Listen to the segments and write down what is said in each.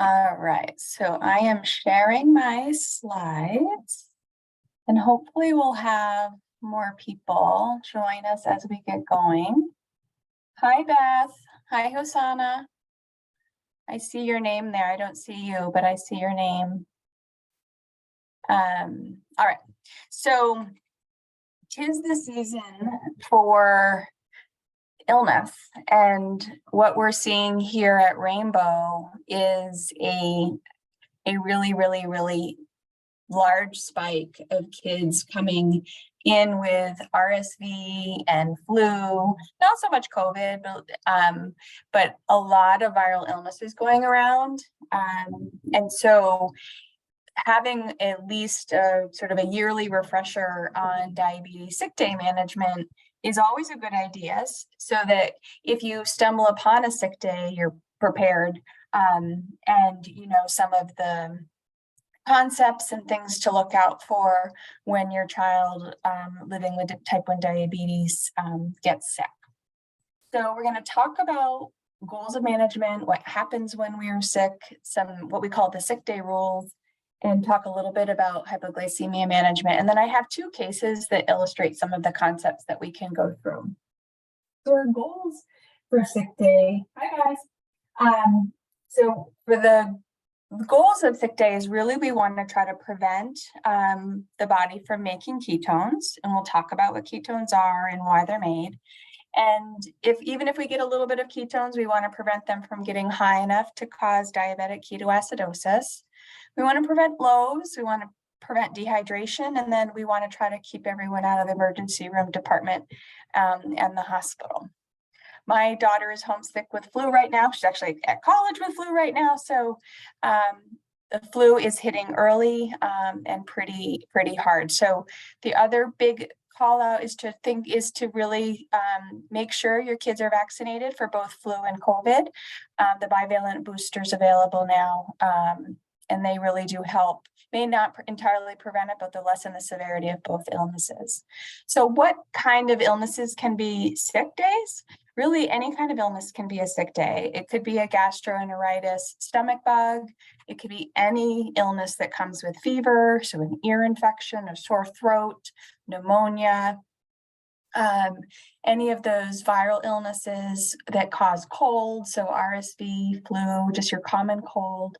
All right, so I am sharing my slides and hopefully we'll have more people join us as we get going. Hi, Beth. Hi, Hosanna. I see your name there. I don't see you, but I see your name. All right, so 'tis the season for illness, and what we're seeing here at Rainbow is a really large spike of kids coming in with RSV and flu, not so much COVID, but a lot of viral illnesses going around. And so having at least a sort of a yearly refresher on diabetes sick day management is always a good idea, so that if you stumble upon a sick day, you're prepared, and you know some of the concepts and things to look out for when your child living with type 1 diabetes gets sick. So we're going to talk about goals of management, what happens when we are sick, some what we call the sick day rules, and talk a little bit about hypoglycemia management. And then I have two cases that illustrate some of the concepts that we can go through. So our goals for sick day, hi guys. So for the goals of sick day is really we want to try to prevent the body from making ketones, and we'll talk about what ketones are and why they're made. And even if we get a little bit of ketones, we want to prevent them from getting high enough to cause diabetic ketoacidosis. We want to prevent lows, we want to prevent dehydration, and then we want to try to keep everyone out of the emergency room department and the hospital. My daughter is homesick with flu right now. She's actually at college with flu right now. So the flu is hitting early and pretty hard. So the other big call out is to really make sure your kids are vaccinated for both flu and COVID. The bivalent boosters available now, and they really do help. May not entirely prevent it, but they lessen the severity of both illnesses. So what kind of illnesses can be sick days? Really, any kind of illness can be a sick day. It could be a gastroenteritis stomach bug. It could be any illness that comes with fever, so an ear infection, a sore throat, pneumonia, any of those viral illnesses that cause cold, so RSV, flu, just your common cold.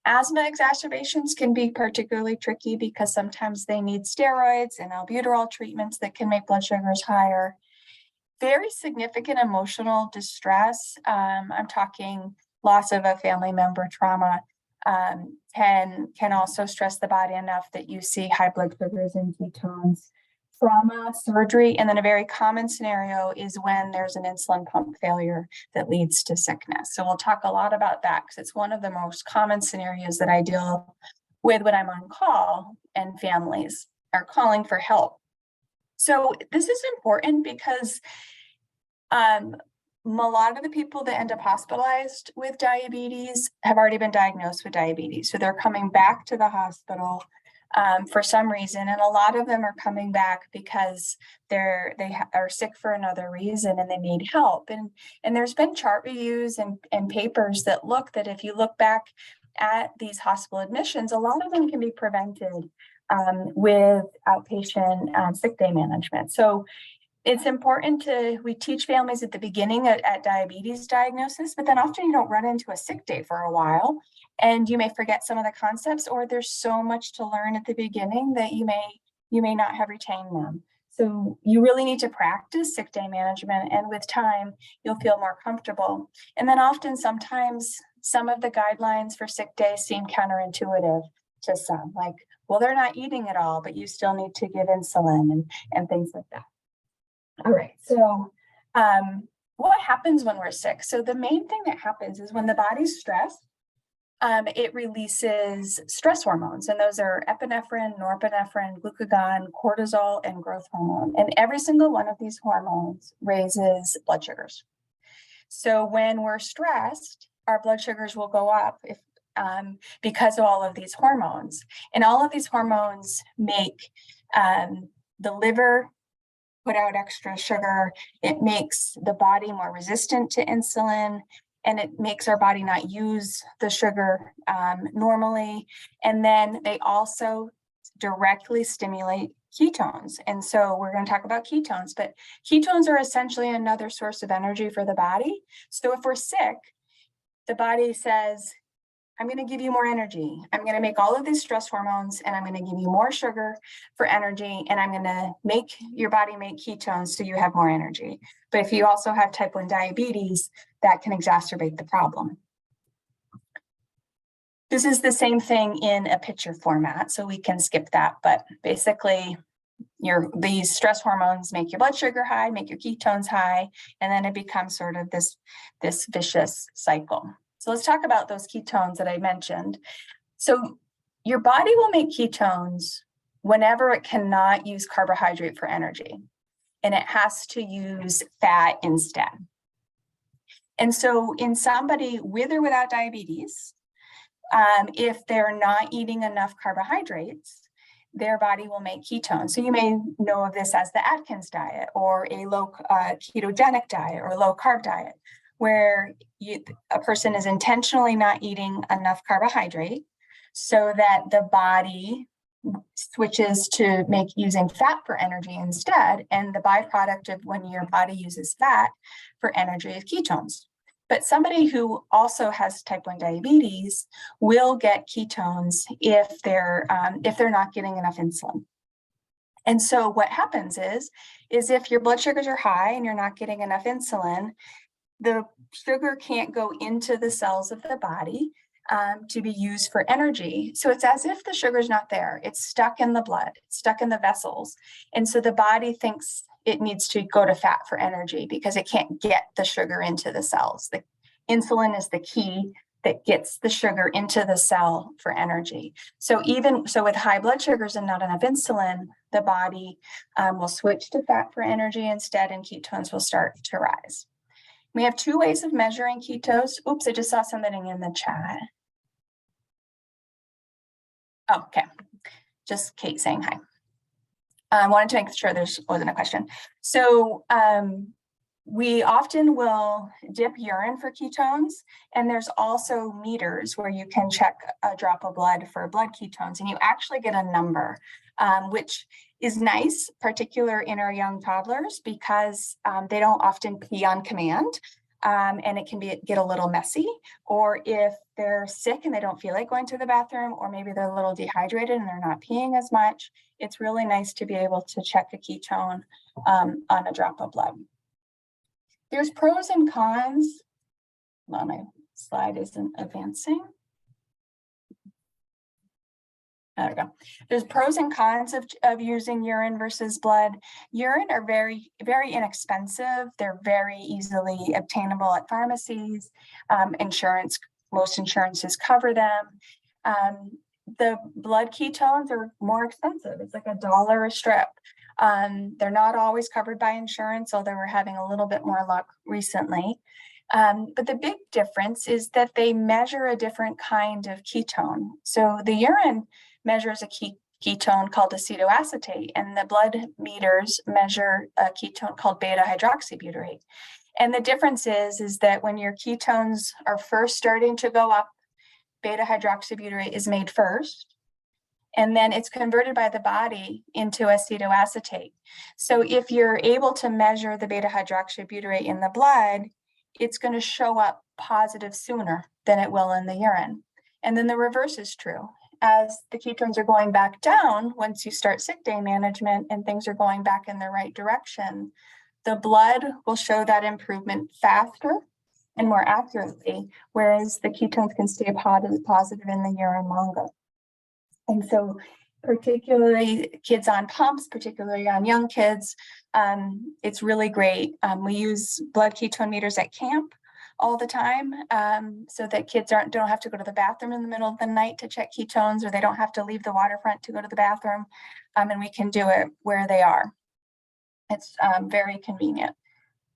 Asthma exacerbations can be particularly tricky because sometimes they need steroids and albuterol treatments that can make blood sugars higher. Very significant emotional distress, I'm talking loss of a family member, trauma, can also stress the body enough that you see high blood sugars and ketones. Trauma, surgery, and then a very common scenario is when there's an insulin pump failure that leads to sickness. So we'll talk a lot about that because it's one of the most common scenarios that I deal with when I'm on call and families are calling for help. So this is important because a lot of the people that end up hospitalized with diabetes have already been diagnosed with diabetes. So they're coming back to the hospital for some reason, and a lot of them are coming back because they are sick for another reason and they need help. And there's been chart reviews and papers that look that if you look back at these hospital admissions, a lot of them can be prevented with outpatient sick day management. So it's important we teach families at the beginning at diabetes diagnosis, but then often you don't run into a sick day for a while and you may forget some of the concepts, or there's so much to learn at the beginning that you may not have retained them. So you really need to practice sick day management, and with time, you'll feel more comfortable. And then often, sometimes some of the guidelines for sick days seem counterintuitive to some, like, well, they're not eating at all, but you still need to give insulin and things like that. All right, so what happens when we're sick? So the main thing that happens is when the body's stressed, it releases stress hormones, and those are epinephrine, norepinephrine, glucagon, cortisol, and growth hormone. And every single one of these hormones raises blood sugars. So when we're stressed, our blood sugars will go up because of all of these hormones. And all of these hormones make the liver put out extra sugar. It makes the body more resistant to insulin. and it makes our body not use the sugar normally. And then they also directly stimulate ketones. And so we're going to talk about ketones, but ketones are essentially another source of energy for the body. So if we're sick, the body says, I'm going to give you more energy. I'm going to make all of these stress hormones, and I'm going to give you more sugar for energy, and I'm going to make your body make ketones so you have more energy. But if you also have type 1 diabetes, that can exacerbate the problem. This is the same thing in a picture format, so we can skip that. But basically, these stress hormones make your blood sugar high, make your ketones high, and then it becomes sort of this vicious cycle. So let's talk about those ketones that I mentioned. So your body will make ketones whenever it cannot use carbohydrate for energy, and it has to use fat instead. And so in somebody with or without diabetes, if they're not eating enough carbohydrates, their body will make ketones. So you may know of this as the Atkins diet, or a low ketogenic diet, or low carb diet, where a person is intentionally not eating enough carbohydrate so that the body switches to using fat for energy instead. And the byproduct of when your body uses fat for energy is ketones. But somebody who also has type 1 diabetes will get ketones if they're not getting enough insulin. And so what happens is if your blood sugars are high and you're not getting enough insulin, the sugar can't go into the cells of the body to be used for energy. So it's as if the sugar's not there. It's stuck in the blood, it's stuck in the vessels. And so the body thinks it needs to go to fat for energy because it can't get the sugar into the cells. The insulin is the key that gets the sugar into the cell for energy. So with high blood sugars and not enough insulin, the body will switch to fat for energy instead, and ketones will start to rise. We have two ways of measuring ketones. Oops, I just saw something in the chat. Oh, okay, just Kate saying hi. I wanted to make sure there wasn't a question. So we often will dip urine for ketones, and there's also meters where you can check a drop of blood for blood ketones, and you actually get a number, which is nice, particularly in our young toddlers, because they don't often pee on command, and it can get a little messy. Or if they're sick and they don't feel like going to the bathroom, or maybe they're a little dehydrated and they're not peeing as much, it's really nice to be able to check a ketone on a drop of blood. There's pros and cons. Well, my slide isn't advancing. There we go. There's pros and cons of using urine versus blood. Urine are very, very inexpensive. They're very easily obtainable at pharmacies. Most insurances cover them. The blood ketones are more expensive. It's like $1 a strip. They're not always covered by insurance, although we're having a little bit more luck recently. But the big difference is that they measure a different kind of ketone. So the urine measures a ketone called acetoacetate, and the blood meters measure a ketone called beta hydroxybutyrate. And the difference is that when your ketones are first starting to go up, beta hydroxybutyrate is made first, and then it's converted by the body into acetoacetate. So if you're able to measure the beta hydroxybutyrate in the blood, it's going to show up positive sooner than it will in the urine. And then the reverse is true. As the ketones are going back down, once you start sick day management and things are going back in the right direction, the blood will show that improvement faster and more accurately, whereas the ketones can stay positive in the urine longer. And so particularly kids on pumps, particularly on young kids, it's really great. We use blood ketone meters at camp all the time, so that kids don't have to go to the bathroom in the middle of the night to check ketones, or they don't have to leave the waterfront to go to the bathroom, and we can do it where they are. It's very convenient.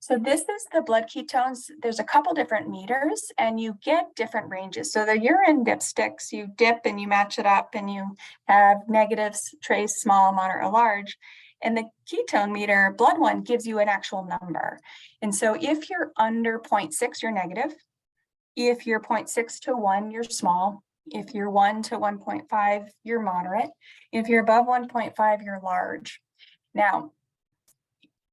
So this is the blood ketones. There's a couple different meters, and you get different ranges. So the urine dipsticks, you dip and you match it up, and you have negatives, trace, small, moderate, or large. And the ketone meter, blood one, gives you an actual number. And so if you're under 0.6, you're negative. If you're 0.6 to 1, you're small. If you're 1 to 1.5, you're moderate. If you're above 1.5, you're large. Now,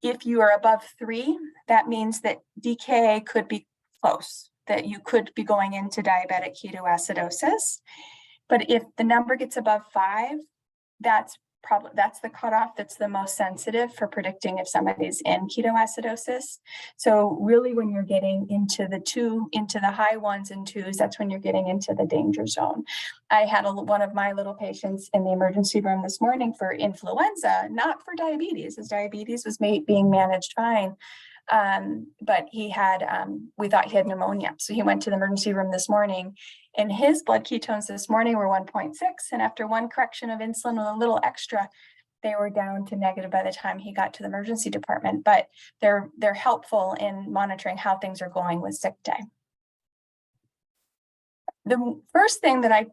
if you are above 3, that means that DKA could be close, that you could be going into diabetic ketoacidosis. But if the number gets above 5, that's the cutoff that's the most sensitive for predicting if somebody's in ketoacidosis. So really, when you're getting into the high 1s and 2s, that's when you're getting into the danger zone. I had one of my little patients in the emergency room this morning for influenza, not for diabetes. His diabetes was being managed fine. But he had, we thought he had pneumonia. So he went to the emergency room this morning, and his blood ketones this morning were 1.6. And after one correction of insulin with a little extra, they were down to negative by the time he got to the emergency department. But they're helpful in monitoring how things are going with sick day. The first thing that I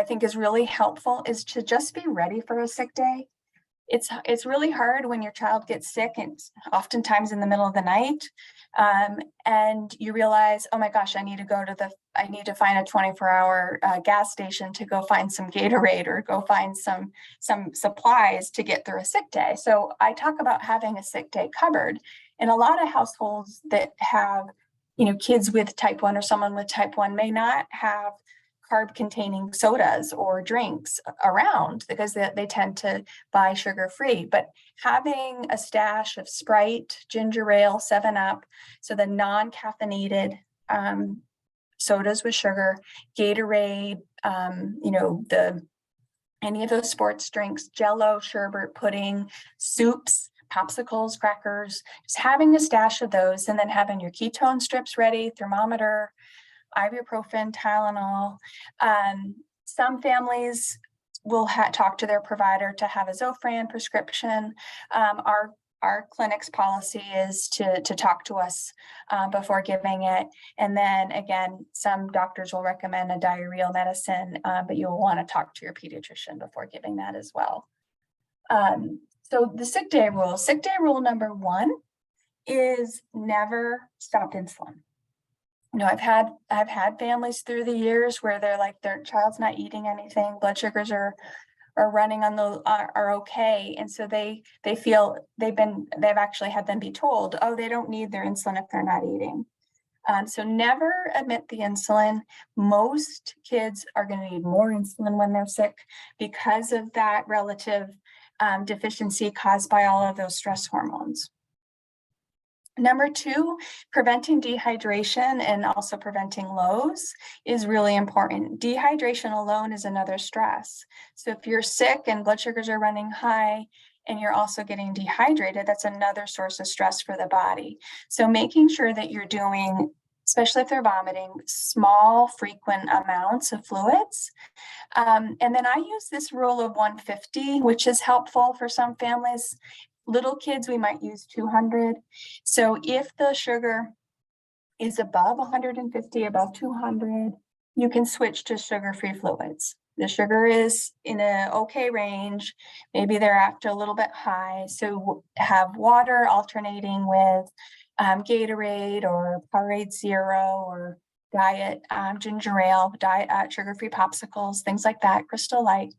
think is really helpful is to just be ready for a sick day. It's really hard when your child gets sick, and oftentimes in the middle of the night, and you realize, oh my gosh, I need to find a 24-hour gas station to go find some Gatorade or go find some supplies to get through a sick day. So I talk about having a sick day cupboard. In a lot of households that have, kids with type 1 or someone with type 1 may not have carb-containing sodas or drinks around because they tend to buy sugar-free. But having a stash of Sprite, ginger ale, 7-Up, so the non-caffeinated sodas with sugar, Gatorade, any of those sports drinks, Jell-O, sherbet, pudding, soups, popsicles, crackers, just having a stash of those, and then having your ketone strips ready, thermometer, ibuprofen, Tylenol. Some families will talk to their provider to have a Zofran prescription. Our clinic's policy is to talk to us before giving it. And then again, some doctors will recommend a diarrheal medicine, but you'll want to talk to your pediatrician before giving that as well. So the sick day rule number 1 is never stop insulin. I've had families through the years where they're like, their child's not eating anything, blood sugars are running are okay, and so they feel they've actually had them be told, oh, they don't need their insulin if they're not eating. So never omit the insulin. Most kids are going to need more insulin when they're sick because of that relative deficiency caused by all of those stress hormones. Number 2, preventing dehydration and also preventing lows is really important. Dehydration alone is another stress. So if you're sick and blood sugars are running high and you're also getting dehydrated, that's another source of stress for the body. So making sure that you're doing, especially if they're vomiting, small, frequent amounts of fluids. And then I use this rule of 150, which is helpful for some families. Little kids, we might use 200. So if the sugar is above 150, above 200, you can switch to sugar-free fluids. The sugar is in an okay range. Maybe they're after a little bit high. So have water alternating with Gatorade or Powerade Zero or diet ginger ale, diet sugar-free popsicles, things like that, Crystal Light.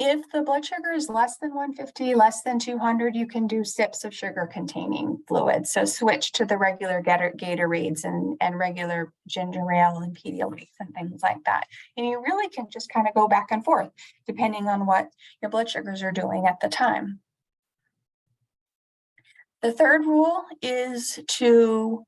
If the blood sugar is less than 150, less than 200, you can do sips of sugar-containing fluids. So switch to the regular Gatorades and regular ginger ale and Pedialyte and things like that. And you really can just kind of go back and forth depending on what your blood sugars are doing at the time. The third rule is to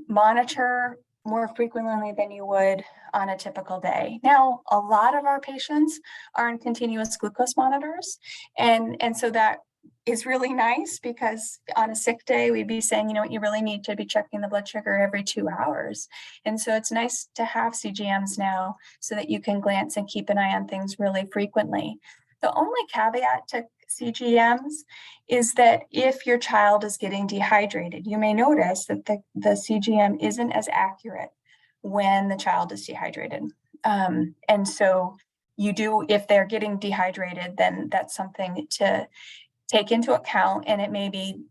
monitor more frequently than you would on a typical day. Now, a lot of our patients are on continuous glucose monitors, and so that is really nice because on a sick day, we'd be saying, you really need to be checking the blood sugar every 2 hours. And so it's nice to have CGMs now so that you can glance and keep an eye on things really frequently. The only caveat to CGMs is that if your child is getting dehydrated, you may notice that the CGM isn't as accurate when the child is dehydrated. And so if they're getting dehydrated, then that's something to take into account, and it may be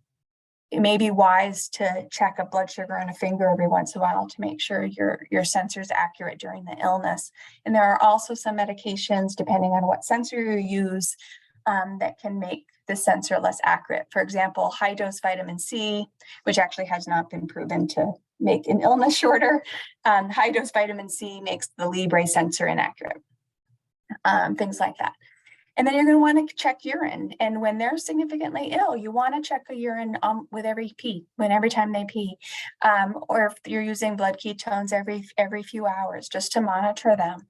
it may be wise to check a blood sugar and a finger every once in a while to make sure your sensor is accurate during the illness. And there are also some medications, depending on what sensor you use, that can make the sensor less accurate. For example, high dose vitamin C, which actually has not been proven to make an illness shorter. High dose vitamin C makes the Libre sensor inaccurate, things like that. And then you're going to want to check urine. And when they're significantly ill, you want to check a urine with every time they pee. Or if you're using blood ketones every few hours, just to monitor them.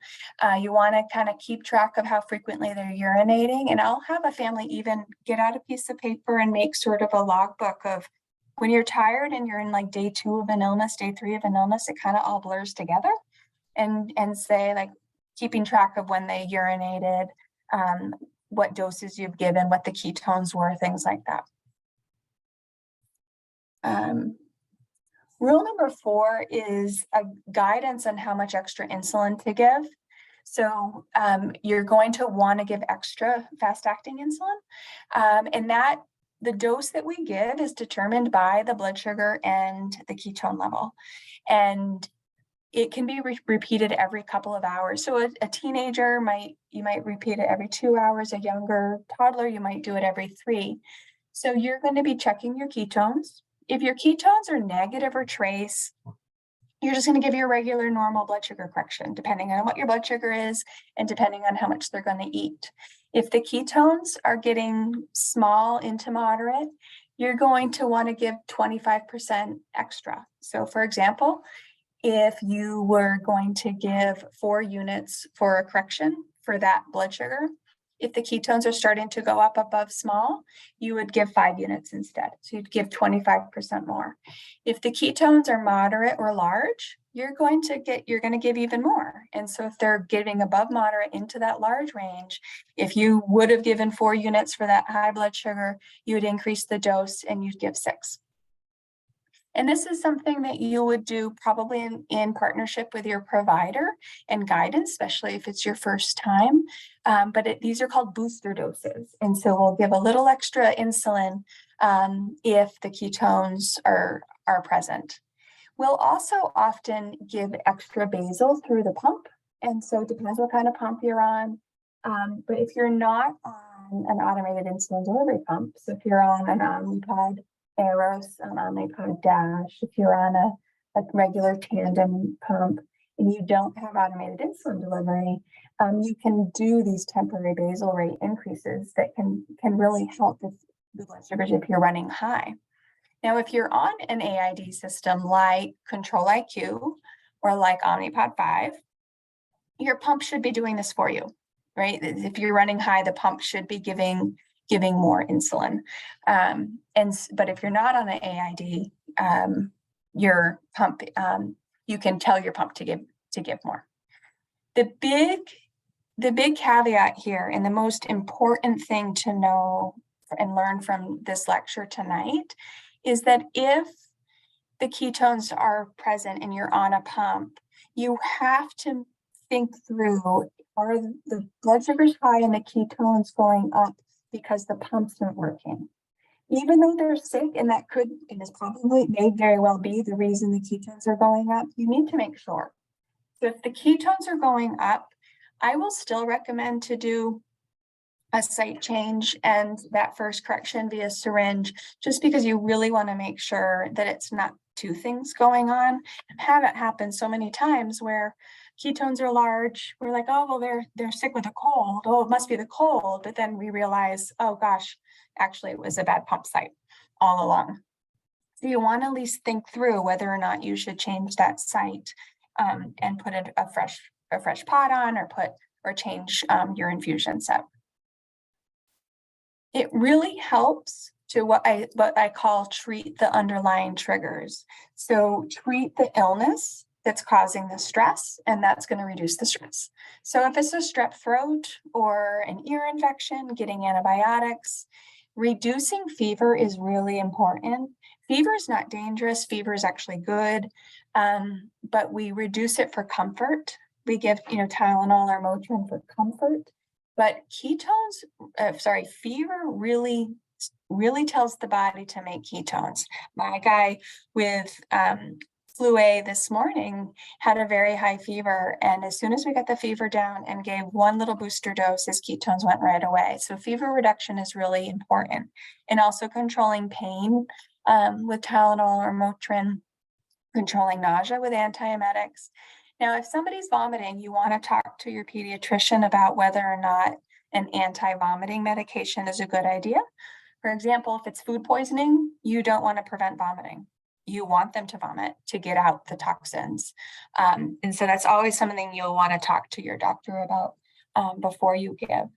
You want to kind of keep track of how frequently they're urinating. And I'll have a family even get out a piece of paper and make sort of a logbook of when you're tired and you're in like day 2 of an illness, day 3 of an illness, it kind of all blurs together, and say like keeping track of when they urinated, what doses you've given, what the ketones were, things like that. Rule number 4 is a guidance on how much extra insulin to give. So you're going to want to give extra fast-acting insulin, and that the dose that we give is determined by the blood sugar and the ketone level. And it can be repeated every couple of hours. So a teenager you might repeat it every 2 hours. A younger toddler, you might do it every 3. So you're going to be checking your ketones. If your ketones are negative or trace, you're just going to give your regular normal blood sugar correction, depending on what your blood sugar is and depending on how much they're going to eat. If the ketones are getting small into moderate, you're going to want to give 25% extra. So for example, if you were going to give 4 units for a correction for that blood sugar, if the ketones are starting to go up above small, you would give 5 units instead. So you'd give 25% more. If the ketones are moderate or large, you're going to give even more. And so if they're giving above moderate into that large range, if you would have given 4 units for that high blood sugar, you would increase the dose and you'd give 6. And this is something that you would do probably in partnership with your provider and guidance, especially if it's your first time. But these are called booster doses. And so we'll give a little extra insulin if the ketones are present. We'll also often give extra basal through the pump. And so it depends what kind of pump you're on. But if you're not on an automated insulin delivery pump, so if you're on an Omnipod Eros, an Omnipod Dash, if you're on a regular tandem pump and you don't have automated insulin delivery, you can do these temporary basal rate increases that can really help with the blood sugars if you're running high. Now, if you're on an AID system like Control-IQ or like Omnipod 5, your pump should be doing this for you, right? If you're running high, the pump should be giving more insulin. But if you're not on an AID, your pump, you can tell your pump to give more. The big caveat here, and the most important thing to know and learn from this lecture tonight, is that if the ketones are present and you're on a pump, you have to think through, are the blood sugars high and the ketones going up because the pumps aren't working? Even though they're sick, and that could, and is probably, may very well be the reason the ketones are going up, you need to make sure. So if the ketones are going up, I will still recommend to do a site change and that first correction via syringe, just because you really want to make sure that it's not 2 things going on. I've had it happen so many times where ketones are large. We're like, oh, well, they're sick with a cold. Oh, it must be the cold. But then we realize, oh gosh, actually it was a bad pump site all along. So you want to at least think through whether or not you should change that site and put a fresh pot on, or change your infusion set. It really helps to what I call treat the underlying triggers. So treat the illness that's causing the stress, and that's going to reduce the stress. So if it's a strep throat or an ear infection, getting antibiotics, reducing fever is really important. Fever is not dangerous. Fever is actually good, but we reduce it for comfort. We give, Tylenol or Motrin for comfort. But fever really really tells the body to make ketones. My guy with flu A this morning had a very high fever, and as soon as we got the fever down and gave one little booster dose, his ketones went right away. So fever reduction is really important, and also controlling pain with Tylenol or Motrin, controlling nausea with antiemetics. Now, if somebody's vomiting, you want to talk to your pediatrician about whether or not an anti-vomiting medication is a good idea. For example, if it's food poisoning, you don't want to prevent vomiting. You want them to vomit to get out the toxins. And so that's always something you'll want to talk to your doctor about before you give.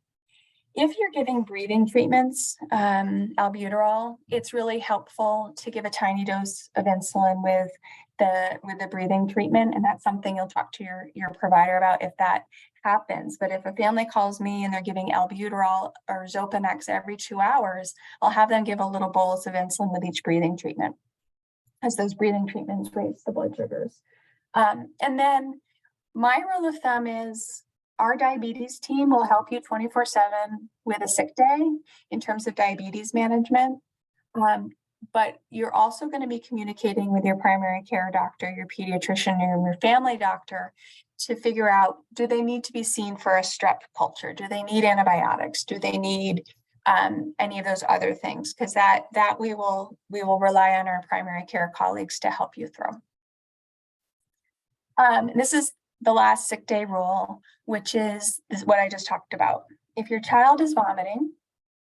If you're giving breathing treatments, albuterol, it's really helpful to give a tiny dose of insulin with the breathing treatment, and that's something you'll talk to your provider about if that happens. But if a family calls me and they're giving albuterol or Zopanex every 2 hours, I'll have them give a little bolus of insulin with each breathing treatment, as those breathing treatments raise the blood sugars. And then my rule of thumb is our diabetes team will help you 24/7 with a sick day in terms of diabetes management. But you're also going to be communicating with your primary care doctor, your pediatrician, or your family doctor to figure out, do they need to be seen for a strep culture? Do they need antibiotics? Do they need any of those other things? Because that we will rely on our primary care colleagues to help you through. This is the last sick day rule, which is what I just talked about. If your child is vomiting,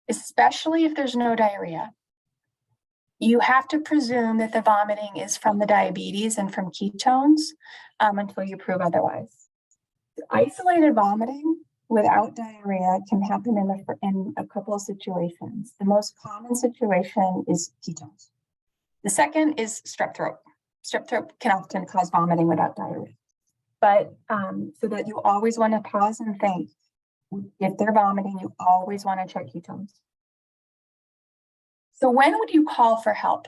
especially if there's no diarrhea, you have to presume that the vomiting is from the diabetes and from ketones until you prove otherwise. Isolated vomiting without diarrhea can happen in a couple of situations. The most common situation is ketones. The second is strep throat. Strep throat can often cause vomiting without diarrhea. But so that you always want to pause and think, if they're vomiting, you always want to check ketones. So when would you call for help?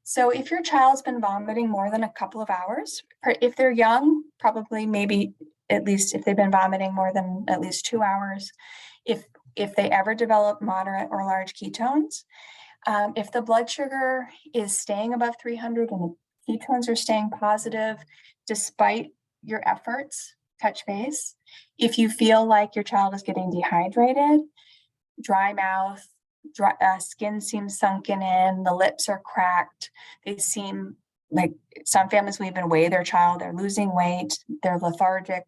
So if your child's been vomiting more than a couple of hours, or if they're young, probably maybe at least if they've been vomiting more than at least 2 hours, if they ever develop moderate or large ketones, if the blood sugar is staying above 300 and the ketones are staying positive, despite your efforts, touch base. If you feel like your child is getting dehydrated, dry mouth, skin seems sunken in, the lips are cracked, they seem like some families will even weigh their child, they're losing weight, they're lethargic.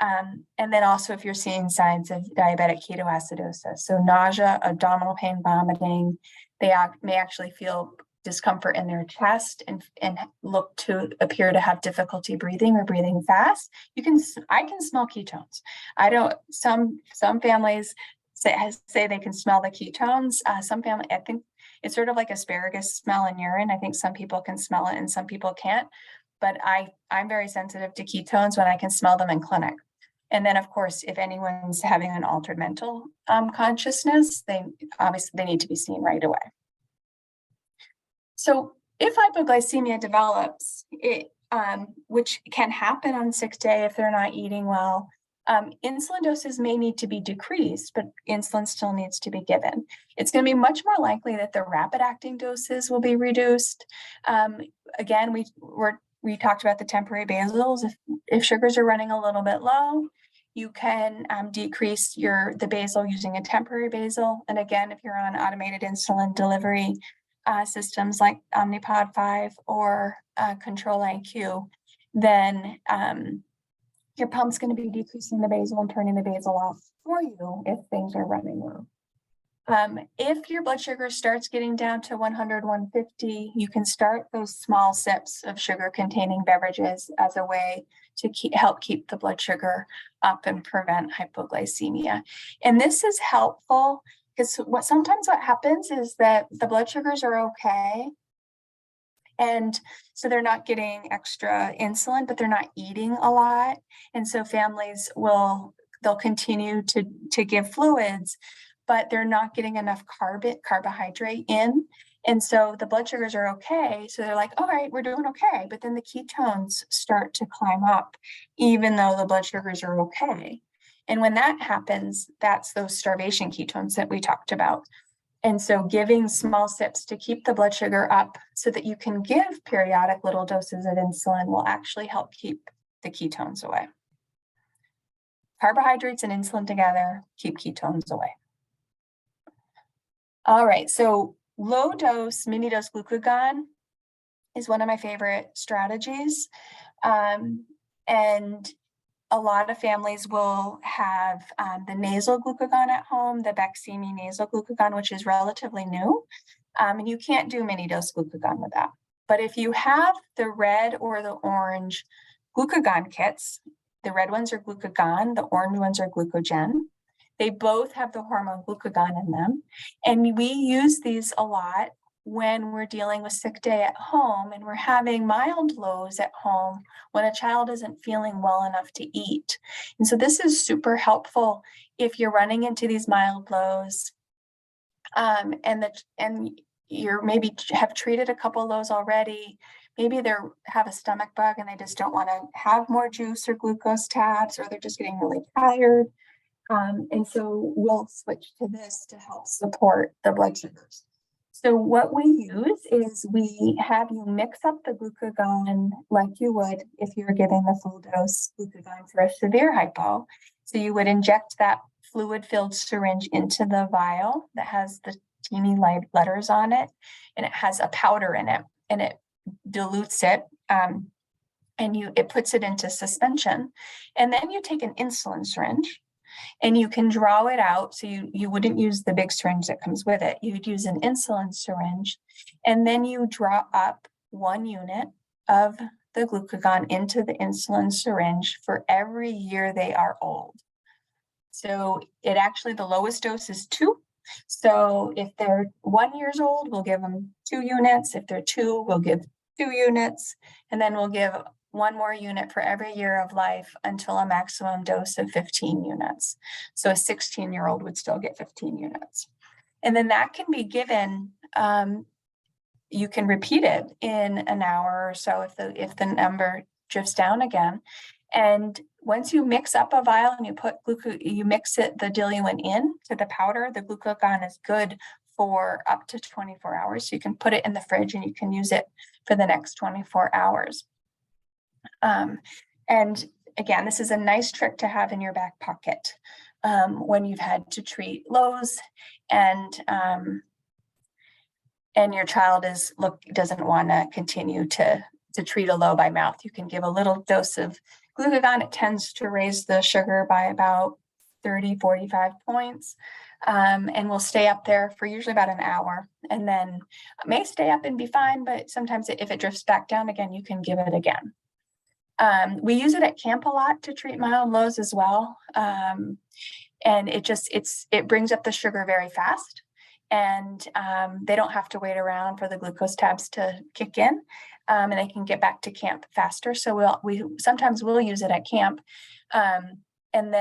And then also if you're seeing signs of diabetic ketoacidosis, so nausea, abdominal pain, vomiting, they may actually feel discomfort in their chest and look to appear to have difficulty breathing or breathing fast. I can smell ketones. Some families say they can smell the ketones. Some family, I think it's sort of like asparagus smell in urine. I think some people can smell it and some people can't, but I'm very sensitive to ketones when I can smell them in clinic. And then of course, if anyone's having an altered mental consciousness, they need to be seen right away. So if hypoglycemia develops, which can happen on sick day if they're not eating well, insulin doses may need to be decreased, but insulin still needs to be given. It's going to be much more likely that the rapid acting doses will be reduced. Again, we talked about the temporary basals. If sugars are running a little bit low, you can decrease the basal using a temporary basal. And again, if you're on automated insulin delivery systems like Omnipod 5 or Control-IQ, then your pump's going to be decreasing the basal and turning the basal off for you if things are running low. If your blood sugar starts getting down to 100, 150, you can start those small sips of sugar-containing beverages as a way to help keep the blood sugar up and prevent hypoglycemia. And this is helpful because sometimes what happens is that the blood sugars are okay, and so they're not getting extra insulin, but they're not eating a lot. And so families they'll continue to give fluids, but they're not getting enough carbohydrate in. And so the blood sugars are okay. So they're like, all right, we're doing okay. But then the ketones start to climb up, even though the blood sugars are okay. And when that happens, that's those starvation ketones that we talked about. And so giving small sips to keep the blood sugar up so that you can give periodic little doses of insulin will actually help keep the ketones away. Carbohydrates and insulin together keep ketones away. All right, so low dose, mini dose glucagon is one of my favorite strategies. And a lot of families will have the nasal glucagon at home, the Baqsimi nasal glucagon, which is relatively new. And you can't do mini dose glucagon with that. But if you have the red or the orange glucagon kits, the red ones are glucagon, the orange ones are glucogen. They both have the hormone glucagon in them. And we use these a lot when we're dealing with sick day at home and we're having mild lows at home when a child isn't feeling well enough to eat. And so this is super helpful if you're running into these mild lows and you're maybe have treated a couple of those already. Maybe they have a stomach bug and they just don't want to have more juice or glucose tabs, or they're just getting really tired. And so we'll switch to this to help support the blood sugars. So what we use is we have you mix up the glucagon like you would if you were giving the full dose glucagon for a severe hypo. So you would inject that fluid-filled syringe into the vial that has the teeny letters on it, and it has a powder in it, and it dilutes it, and it puts it into suspension. And then you take an insulin syringe, and you can draw it out. So you wouldn't use the big syringe that comes with it. You would use an insulin syringe, and then you draw up 1 unit of the glucagon into the insulin syringe for every year they are old. So it actually, the lowest dose is 2. So if they're 1 year old, we'll give them 2 units. If they're 2, we'll give 2 units, and then we'll give 1 more unit for every year of life until a maximum dose of 15 units. So a 16-year-old would still get 15 units. And then that can be given, you can repeat it in an hour or so if the number drifts down again. And once you mix up a vial and you mix the diluent in to the powder, the glucagon is good for up to 24 hours. So you can put it in the fridge and you can use it for the next 24 hours. And again, this is a nice trick to have in your back pocket when you've had to treat lows and your child doesn't want to continue to treat a low by mouth. You can give a little dose of glucagon. It tends to raise the sugar by about 30, 45 points, and will stay up there for usually about an hour, and then it may stay up and be fine, but sometimes if it drifts back down again, you can give it again. We use it at camp a lot to treat mild lows as well. And it brings up the sugar very fast, and they don't have to wait around for the glucose tabs to kick in, and they can get back to camp faster. So we sometimes will use it at camp. And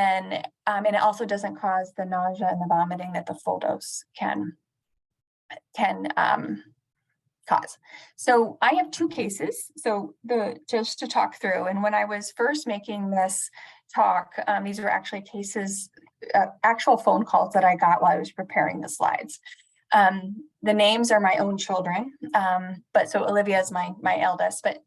it also doesn't cause the nausea and the vomiting that the full dose can cause. So I have 2 cases. So just to talk through, and when I was first making this talk, these were actually cases, actual phone calls that I got while I was preparing the slides. The names are my own children, but so Olivia is my eldest, but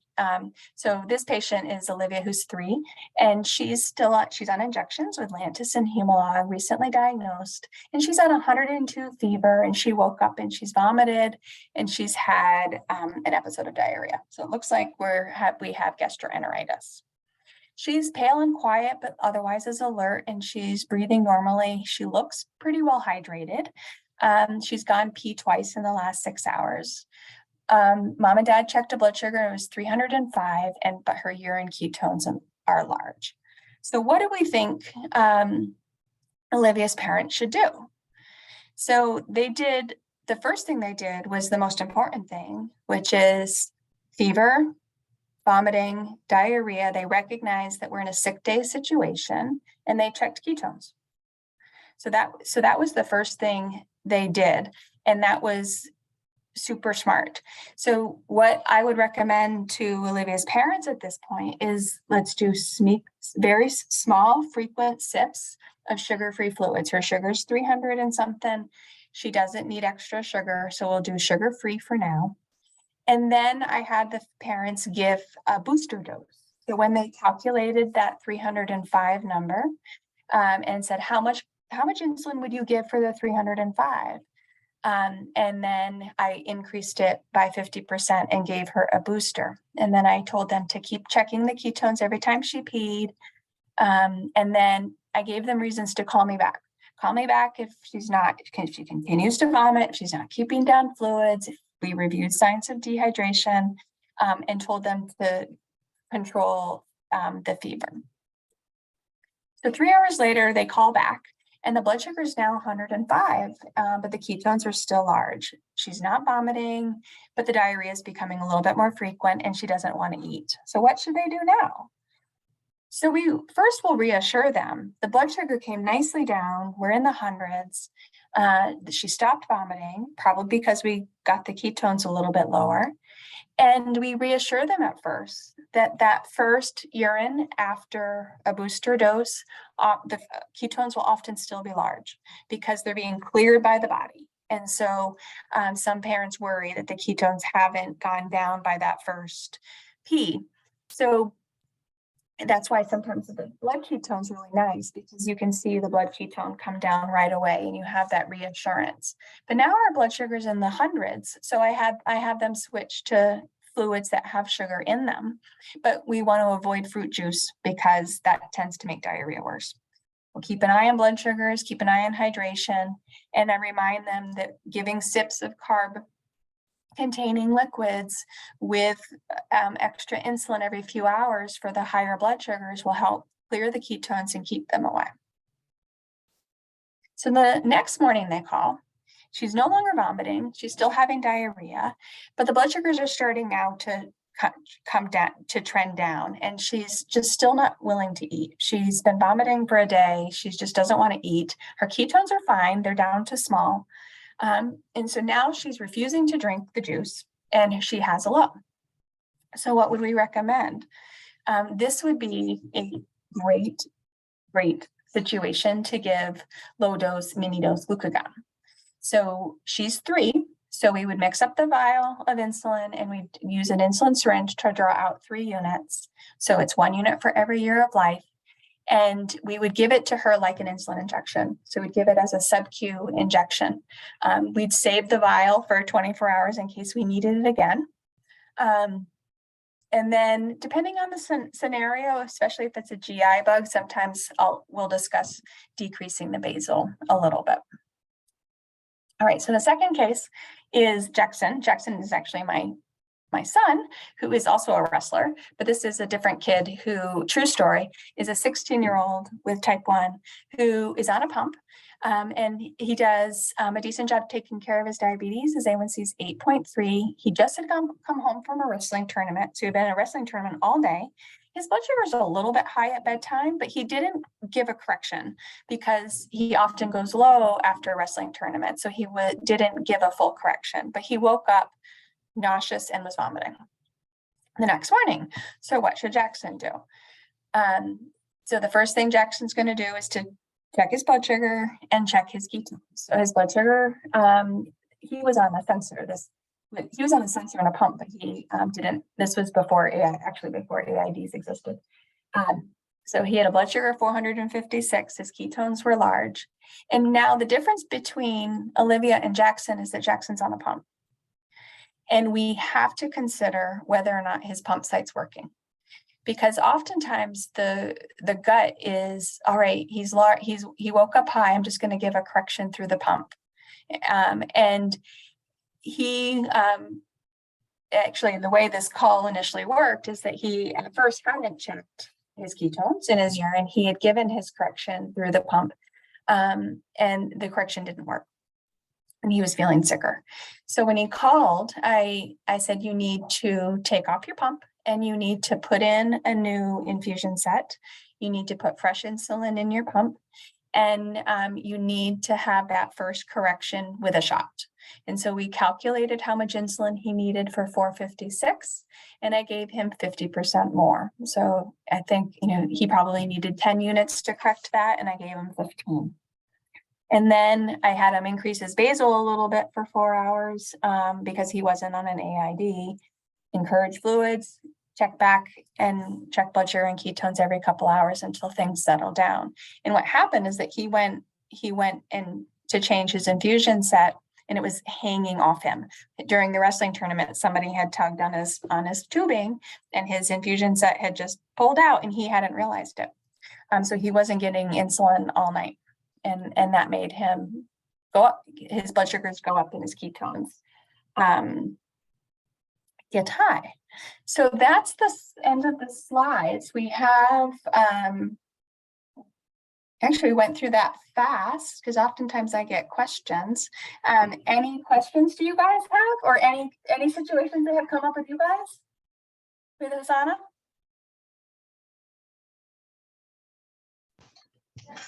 so this patient is Olivia, who's 3, and she's on injections with Lantus and Humalog, recently diagnosed, and she's at 102 fever, and she woke up and she's vomited, and she's had an episode of diarrhea. So it looks like we have gastroenteritis. She's pale and quiet, but otherwise is alert, and she's breathing normally. She looks pretty well hydrated. She's gone pee twice in the last 6 hours. Mom and dad checked a blood sugar, it was 305, but her urine ketones are large. So what do we think Olivia's parents should do? So the first thing they did was the most important thing, which is fever, vomiting, diarrhea. They recognized that we're in a sick day situation, and they checked ketones. So that was the first thing they did, and that was super smart. So what I would recommend to Olivia's parents at this point is let's do very small, frequent sips of sugar-free fluids. Her sugar's 300 and something. She doesn't need extra sugar, so we'll do sugar-free for now. And then I had the parents give a booster dose. So when they calculated that 305 number and said, how much insulin would you give for the 305? And then I increased it by 50% and gave her a booster. And then I told them to keep checking the ketones every time she peed. And then I gave them reasons to call me back. Call me back if she continues to vomit, if she's not keeping down fluids, if we reviewed signs of dehydration, and told them to control the fever. So 3 hours later, they call back and the blood sugar is now 105, but the ketones are still large. She's not vomiting, but the diarrhea is becoming a little bit more frequent and she doesn't want to eat. So what should they do now? So we first will reassure them. The blood sugar came nicely down. We're in the hundreds. She stopped vomiting, probably because we got the ketones a little bit lower. And we reassure them at first that first urine after a booster dose, the ketones will often still be large because they're being cleared by the body. And so some parents worry that the ketones haven't gone down by that first pee. So that's why sometimes the blood ketone is really nice because you can see the blood ketone come down right away and you have that reassurance. But now our blood sugar is in the hundreds. So I have them switch to fluids that have sugar in them, but we want to avoid fruit juice because that tends to make diarrhea worse. We'll keep an eye on blood sugars, keep an eye on hydration, and I remind them that giving sips of carb containing liquids with extra insulin every few hours for the higher blood sugars will help clear the ketones and keep them away. So the next morning they call, she's no longer vomiting, she's still having diarrhea, but the blood sugars are starting now to come down, to trend down, and she's just still not willing to eat. She's been vomiting for a day, she just doesn't want to eat. Her ketones are fine, they're down to small. And so now she's refusing to drink the juice and she has a low. So what would we recommend? This would be a great situation to give low dose, mini dose glucagon. So she's 3. So we would mix up the vial of insulin and we'd use an insulin syringe to draw out 3 units. So it's 1 unit for every year of life. And we would give it to her like an insulin injection. So we'd give it as a sub-Q injection. We'd save the vial for 24 hours in case we needed it again. And then depending on the scenario, especially if it's a GI bug, sometimes we'll discuss decreasing the basal a little bit. All right, so the second case is Jackson. Jackson is actually my son, who is also a wrestler, but this is a different kid who, true story, is a 16-year-old with type 1 who is on a pump. And he does a decent job taking care of his diabetes. His A1C is 8.3. He just had come home from a wrestling tournament. So he'd been in a wrestling tournament all day. His blood sugar is a little bit high at bedtime, but he didn't give a correction because he often goes low after a wrestling tournament. So he didn't give a full correction, but he woke up nauseous and was vomiting the next morning. So what should Jackson do? So the first thing Jackson's going to do is to check his blood sugar and check his ketones. So his blood sugar, he was on a sensor. He was on a sensor and a pump, but he didn't. This was before before AIDs existed. So he had a blood sugar of 456. His ketones were large. And now the difference between Olivia and Jackson is that Jackson's on a pump. And we have to consider whether or not his pump site's working. Because oftentimes the gut is, all right, he woke up high, I'm just going to give a correction through the pump. And he actually, the way this call initially worked is that he at first hadn't checked his ketones in his urine. He had given his correction through the pump, and the correction didn't work. And he was feeling sicker. So when he called, I said, you need to take off your pump and you need to put in a new infusion set. You need to put fresh insulin in your pump, and you need to have that first correction with a shot. And so we calculated how much insulin he needed for 456, and I gave him 50% more. So I think, he probably needed 10 units to correct that, and I gave him 15. And then I had him increase his basal a little bit for 4 hours because he wasn't on an AID, encourage fluids, check back and check blood sugar and ketones every couple hours until things settle down. And what happened is that he went and to change his infusion set, and it was hanging off him. During the wrestling tournament, somebody had tugged on his tubing, and his infusion set had just pulled out, and he hadn't realized it. So he wasn't getting insulin all night, and that made him go up, his blood sugars go up and his ketones get high. So that's the end of the slides. We have, actually went through that fast because oftentimes I get questions. Any questions do you guys have, or any situations that have come up with you guys with Hosanna?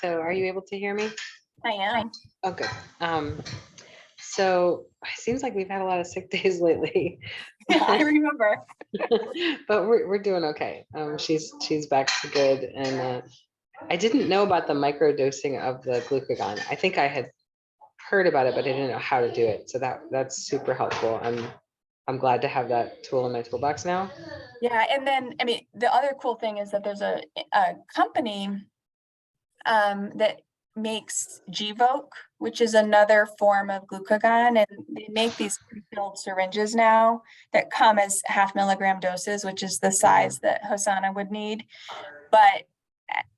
So are you able to hear me? I am. Oh, good. So it seems like we've had a lot of sick days lately. Yeah, I remember. But we're doing okay. She's back to good, and I didn't know about the microdosing of the glucagon. I think I had heard about it, but I didn't know how to do it. So that's super helpful. I'm glad to have that tool in my toolbox now. Yeah, and then I mean the other cool thing is that there's a company that makes Gvoke, which is another form of glucagon, and they make these pre-filled syringes now that come as 0.5 milligram doses, which is the size that Hosanna would need. But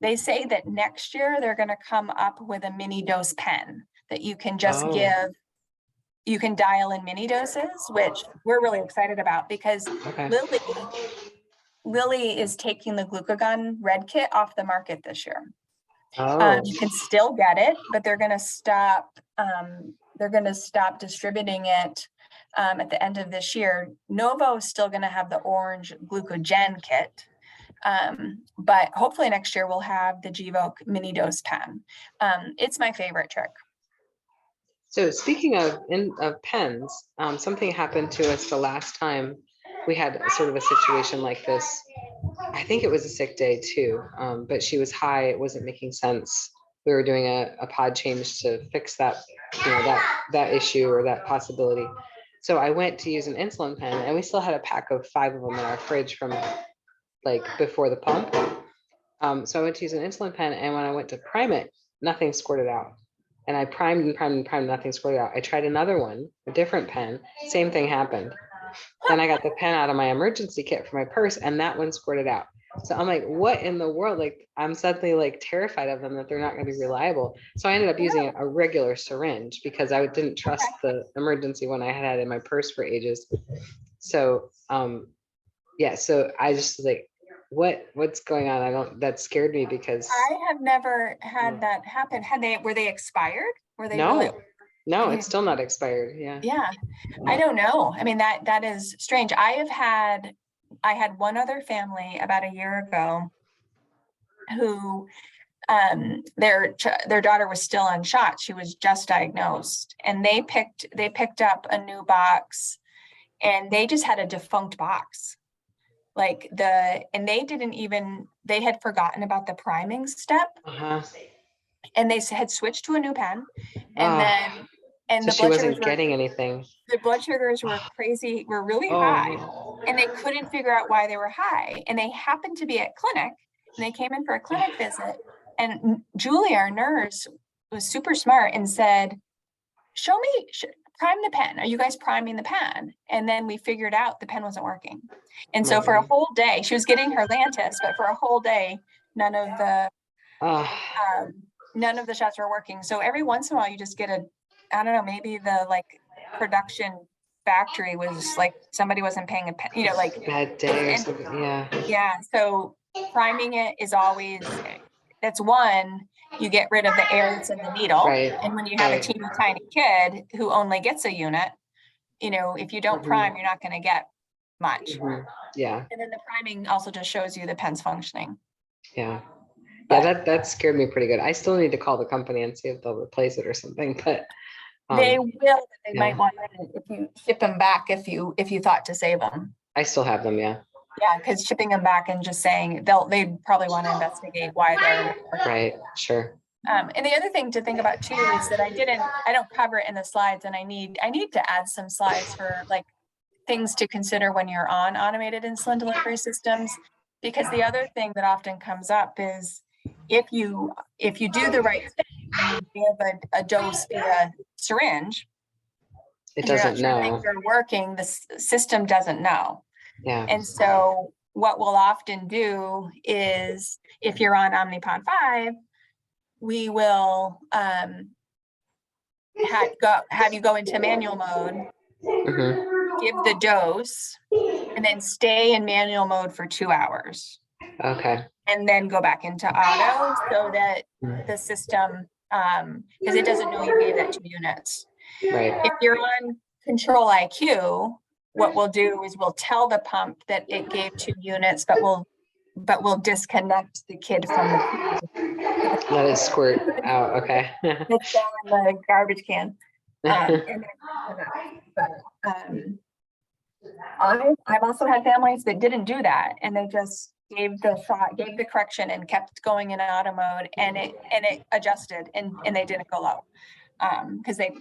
they say that next year they're going to come up with a mini dose pen that you can just give. You can dial in mini doses, which we're really excited about because Lilly is taking the glucagon red kit off the market this year. You can still get it, but they're going to stop. They're going to stop distributing it at the end of this year. Novo is still going to have the orange glucogen kit, but hopefully next year we'll have the Gvoke mini dose pen. It's my favorite trick. So speaking of pens, something happened to us the last time we had sort of a situation like this. I think it was a sick day too, but she was high. It wasn't making sense. We were doing a pod change to fix that, that issue or that possibility. So I went to use an insulin pen, and we still had a pack of 5 of them in our fridge from like before the pump. So I went to use an insulin pen, and when I went to prime it, nothing squirted out. And I primed and primed and primed, nothing squirted out. I tried another one, a different pen, same thing happened. Then I got the pen out of my emergency kit for my purse, and that one squirted out. So I'm like, what in the world? Like, I'm suddenly like terrified of them that they're not going to be reliable. So I ended up using a regular syringe because I didn't trust the emergency one I had in my purse for ages. So, yeah, so I just like, what's going on? That scared me because I have never had that happen. Were they expired? Were they No, it's still not expired. Yeah. I don't know. I mean, that is strange. I had one other family about a year ago who their daughter was still on shots. She was just diagnosed, and they picked up a new box, and they just had a defunct box. And they had forgotten about the priming step. And they had switched to a new pen, and so she wasn't getting anything. The blood sugars were really high, and they couldn't figure out why they were high. And they happened to be at clinic, and they came in for a clinic visit. And Julie, our nurse, was super smart and said, prime the pen. Are you guys priming the pen? And then we figured out the pen wasn't working. And so for a whole day, she was getting her Lantus, but for a whole day, none of the shots were working. So every once in a while, you just get I don't know, maybe the production factory was like somebody wasn't paying bad day or something. Yeah. So priming it is always, that's one, you get rid of the air that's in the needle. Right. And when you have a teeny tiny kid who only gets a unit, if you don't prime, you're not going to get much. Yeah. And then the priming also just shows you the pen's functioning. Yeah. That scared me pretty good. I still need to call the company and see if they'll replace it or something, but they will. They might want to, if you ship them back, if you thought to save them. I still have them. Yeah, because shipping them back and just saying they'd probably want to investigate why they're right. Sure. And the other thing to think about too is that I don't cover it in the slides, and I need to add some slides for like things to consider when you're on automated insulin delivery systems. Because the other thing that often comes up is if you do the right thing and you give a dose via syringe, It and you're not doesn't sure know. things are working, the system doesn't know. Yeah. And so what we'll often do is if you're on Omnipod 5, we will have you go into manual mode, give the dose, and then stay in manual mode for 2 hours. Okay. And then go back into auto so that the system, because it doesn't know you gave that 2 units. Right. If you're on Control IQ, what we'll do is we'll tell the pump that it gave 2 units, but we'll disconnect the kid from the Let it squirt out. Okay. it's down in the garbage can. I've also had families that didn't do that, and they just gave the correction and kept going in auto mode, and it adjusted and they didn't go low, because it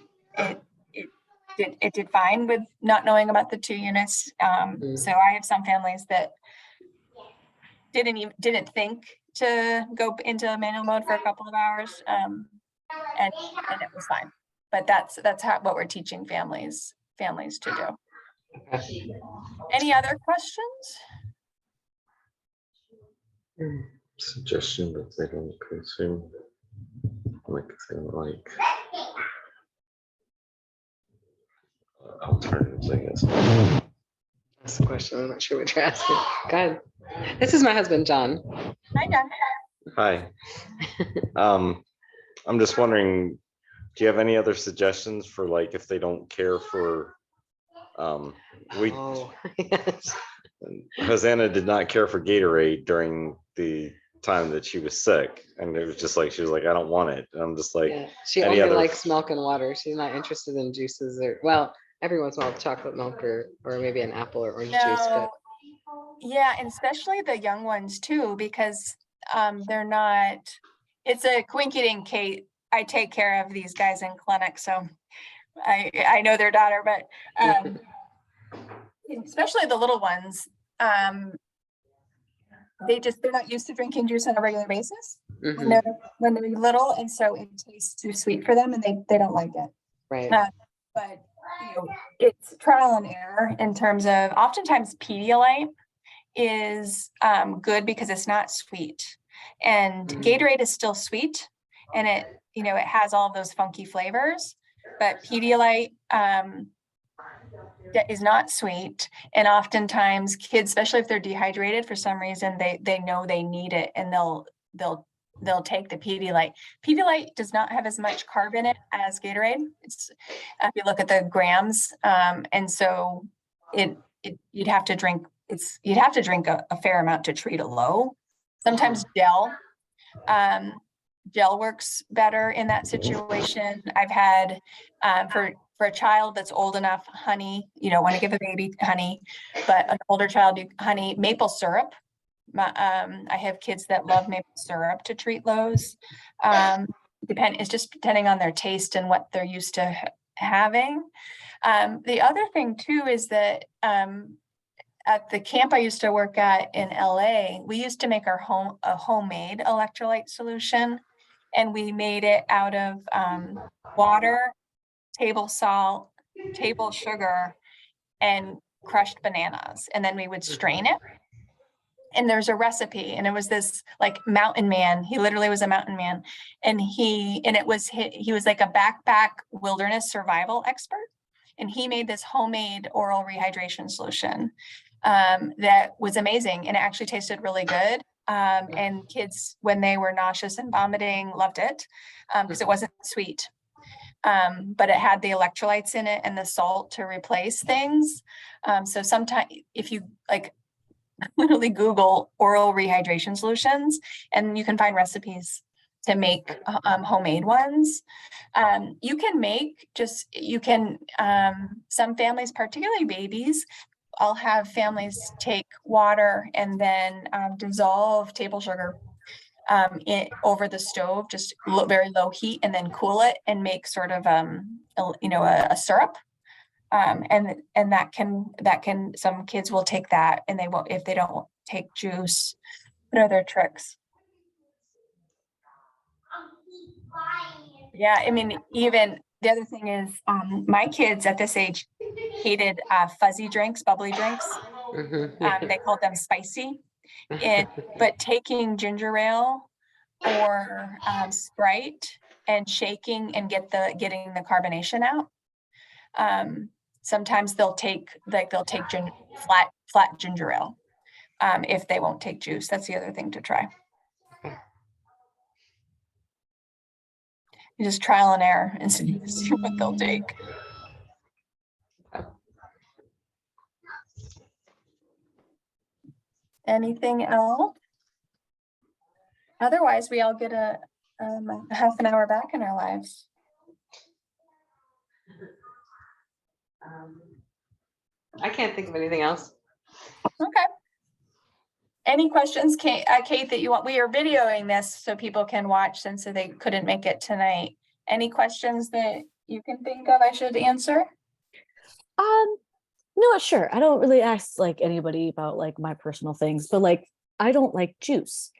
did fine with not knowing about the 2 units. So I have some families that didn't think to go into manual mode for a couple of hours, and it was fine. But that's what we're teaching families to do. Okay. Any other questions? Suggestion that they don't consume like alternatives, I guess. That's the question. I'm not sure what you're asking. Go ahead. This is my husband, John. Hi, John. Hi. I'm just wondering, do you have any other suggestions for like if they don't care for Yes. Hosanna did not care for Gatorade during the time that she was sick, and it was just like she was like, I don't want it. And I'm just like, Yeah. She any only other- likes milk and water. She's not interested in juices or, well, every once in a while chocolate milk or maybe an apple or orange juice. But No, yeah, and especially the young ones too, because they're not. It's a quinky-dink Kate. I take care of these guys in clinic, so I know their daughter, but especially the little ones, they're not used to drinking juice on a regular basis when they're little, and so it tastes too sweet for them, and they don't like it. right. But it's trial and error in terms of oftentimes Pedialyte is good because it's not sweet, and Gatorade is still sweet, and it has all those funky flavors, but Pedialyte that is not sweet, and oftentimes kids, especially if they're dehydrated for some reason, they know they need it, and they'll take the Pedialyte. Pedialyte does not have as much carb in it as Gatorade. It's if you look at the grams, and so you'd have to drink a fair amount to treat a low. Sometimes gel works better in that situation. I've had for a child that's old enough, honey, you don't want to give a baby honey, but an older child, honey, maple syrup. I have kids that love maple syrup to treat lows. It's just depending on their taste and what they're used to having. The other thing too is that at the camp I used to work at in LA, we used to make a homemade electrolyte solution, and we made it out of water, table salt, table sugar, and crushed bananas, and then we would strain it. And there's a recipe, and it was this like mountain man. He literally was a mountain man, and he was like a backpack wilderness survival expert, and he made this homemade oral rehydration solution that was amazing, and it actually tasted really good. And kids, when they were nauseous and vomiting, loved it because it wasn't sweet. But it had the electrolytes in it and the salt to replace things. So sometimes if you like literally Google oral rehydration solutions, and you can find recipes to make homemade ones. Some families, particularly babies, I'll have families take water and then dissolve table sugar over the stove, just very low heat, and then cool it and make sort of a syrup. And that can some kids will take that, and they won't if they don't take juice. What are their tricks? Yeah, I mean, even the other thing is, my kids at this age hated fuzzy drinks, bubbly drinks. They called them spicy. But taking ginger ale or Sprite and shaking and getting the carbonation out. Sometimes they'll take flat ginger ale if they won't take juice. That's the other thing to try. You just trial and error and see what they'll take. Anything else? Otherwise, we all get a half an hour back in our lives. I can't think of anything else. Okay. Any questions, Kate, that you want? We are videoing this so people can watch since they couldn't make it tonight. Any questions that you can think of I should answer? No, sure. I don't really ask like anybody about like my personal things, but like I don't like juice.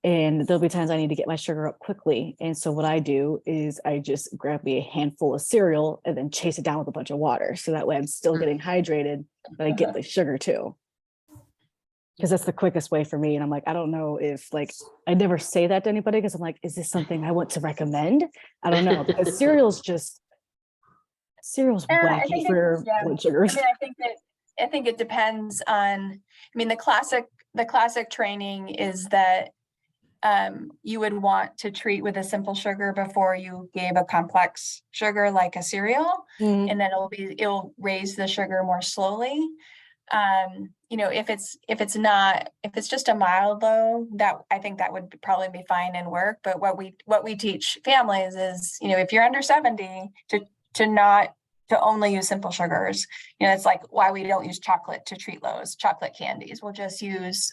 And there'll be times I need to get my sugar up quickly. And so what I do is I just grab me a handful of cereal and then chase it down with a bunch of water. So that way I'm still getting hydrated, but I get the sugar too. Because that's the quickest way for me. And I'm like, I don't know if like, I never say that to anybody because I'm like, is this something I want to recommend? I don't know, because cereal's wacky for blood sugars. I mean, I think it depends on, I mean, the classic training is that you would want to treat with a simple sugar before you gave a complex sugar like a cereal, and then it'll raise the sugar more slowly. If it's just a mild low, that I think that would probably be fine and work. But what we teach families is, if you're under 70 to only use simple sugars. It's like why we don't use chocolate to treat lows, chocolate candies. We'll just use